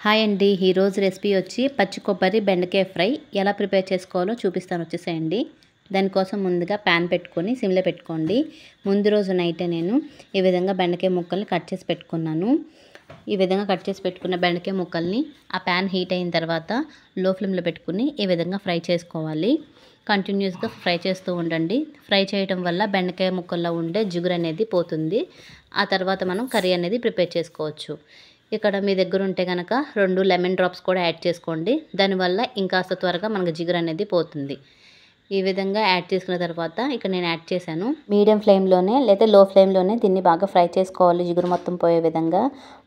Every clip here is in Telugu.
హాయ్ అండి. ఈరోజు రెసిపీ వచ్చి పచ్చి కొబ్బరి బెండకాయ ఫ్రై ఎలా ప్రిపేర్ చేసుకోవాలో చూపిస్తాను, వచ్చేసేయండి. దానికోసం ముందుగా ప్యాన్ పెట్టుకొని సిమ్లో పెట్టుకోండి. ముందు రోజు నైటే నేను ఈ విధంగా బెండకాయ ముక్కల్ని కట్ చేసి పెట్టుకున్నాను. ఈ విధంగా కట్ చేసి పెట్టుకున్న బెండకాయ ముక్కల్ని ఆ ప్యాన్ హీట్ అయిన తర్వాత లో ఫ్లేమ్లో పెట్టుకుని ఈ విధంగా ఫ్రై చేసుకోవాలి. కంటిన్యూస్గా ఫ్రై చేస్తూ ఉండండి. ఫ్రై చేయడం వల్ల బెండకాయ ముక్కల్లో ఉండే జిగురు అనేది పోతుంది. ఆ తర్వాత మనం కర్రీ అనేది ప్రిపేర్ చేసుకోవచ్చు. ఇక్కడ మీ దగ్గర ఉంటే కనుక 2 లెమన్ డ్రాప్స్ కూడా యాడ్ చేసుకోండి. దానివల్ల ఇంకాస్త త్వరగా మనకు జిగురు అనేది పోతుంది. ఈ విధంగా యాడ్ చేసుకున్న తర్వాత ఇక్కడ నేను యాడ్ చేశాను. మీడియం ఫ్లేమ్లోనే లేదా లో ఫ్లేమ్లోనే దీన్ని బాగా ఫ్రై చేసుకోవాలి, జిగురు మొత్తం పోయే విధంగా.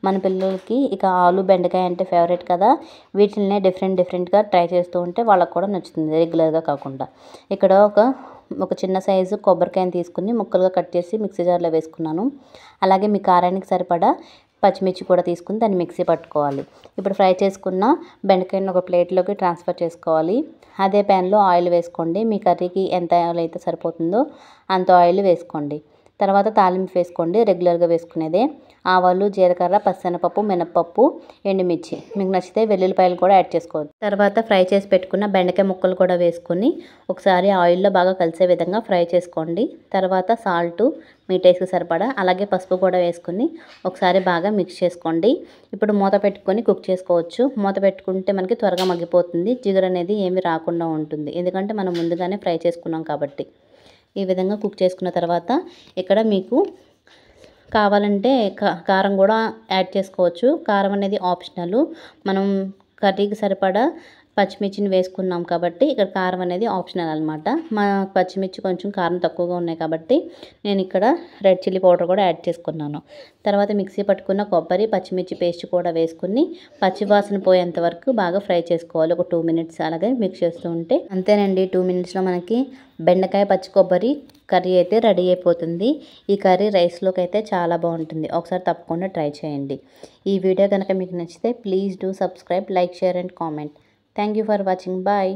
మన పిల్లలకి ఇక ఆలు బెండకాయ అంటే ఫేవరెట్ కదా, వీటిని డిఫరెంట్గా ట్రై చేస్తూ ఉంటే వాళ్ళకు కూడా నచ్చుతుంది, రెగ్యులర్గా కాకుండా. ఇక్కడ ఒక చిన్న సైజు కొబ్బరికాయని తీసుకుని ముక్కలుగా కట్ చేసి మిక్సీ జార్లో వేసుకున్నాను. అలాగే మీ కారానికి సరిపడా పచ్చిమిర్చి కూడా తీసుకుని దాన్ని మిక్సీ పట్టుకోవాలి. ఇప్పుడు ఫ్రై చేసుకున్న బెండకాయని ఒక ప్లేట్లోకి ట్రాన్స్ఫర్ చేసుకోవాలి. అదే ప్యాన్లో ఆయిల్ వేసుకోండి. మీ కర్రీకి ఎంత ఆయిల్ అయితే సరిపోతుందో అంత ఆయిల్ వేసుకోండి. తర్వాత తాలింపు వేసుకోండి, రెగ్యులర్గా వేసుకునేదే. ఆవాలు, జీలకర్ర, పచ్చెనపప్పు, మినప్పప్పు, ఎండుమిర్చి, మీకు నచ్చితే వెల్లుల్లిపాయలు కూడా యాడ్ చేసుకోవచ్చు. తర్వాత ఫ్రై చేసి పెట్టుకున్న బెండకాయ ముక్కలు కూడా వేసుకొని ఒకసారి ఆయిల్లో బాగా కలిసే విధంగా ఫ్రై చేసుకోండి. తర్వాత సాల్టు, మీ టేస్ట్కి సరిపడా, అలాగే పసుపు కూడా వేసుకొని ఒకసారి బాగా మిక్స్ చేసుకోండి. ఇప్పుడు మూత పెట్టుకొని కుక్ చేసుకోవచ్చు. మూత పెట్టుకుంటే మనకి త్వరగా మగ్గిపోతుంది, జిగురు అనేది ఏమి రాకుండా ఉంటుంది, ఎందుకంటే మనం ముందుగానే ఫ్రై చేసుకున్నాం కాబట్టి. ఈ విధంగా కుక్ చేసుకున్న తర్వాత ఇక్కడ మీకు కావాలంటే కారం కూడా యాడ్ చేసుకోవచ్చు. కారం అనేది ఆప్షనల్. మనం కర్రీకి సరిపడా పచ్చిమిర్చిని వేసుకున్నాం కాబట్టి ఇక్కడ కారం అనేది ఆప్షనల్ అనమాట. మా పచ్చిమిర్చి కొంచెం కారం తక్కువగా ఉన్నాయి కాబట్టి నేను ఇక్కడ రెడ్ చిల్లీ పౌడర్ కూడా యాడ్ చేసుకున్నాను. తర్వాత మిక్సీ పట్టుకున్న కొబ్బరి, పచ్చిమిర్చి పేస్ట్ కూడా వేసుకుని పచ్చివాసన పోయేంత వరకు బాగా ఫ్రై చేసుకోవాలి, ఒక 2 మినిట్స్. అలాగే మిక్స్ చేస్తూ ఉంటే అంతేనండి, 2 మినిట్స్లో మనకి బెండకాయ పచ్చి కొబ్బరి కర్రీ అయితే రెడీ అయిపోతుంది. ఈ కర్రీ రైస్లోకి అయితే చాలా బాగుంటుంది. ఒకసారి తప్పకుండా ట్రై చేయండి. ఈ వీడియో కనుక మీకు నచ్చితే please do subscribe, like, share and comment. Thank you for watching. Bye.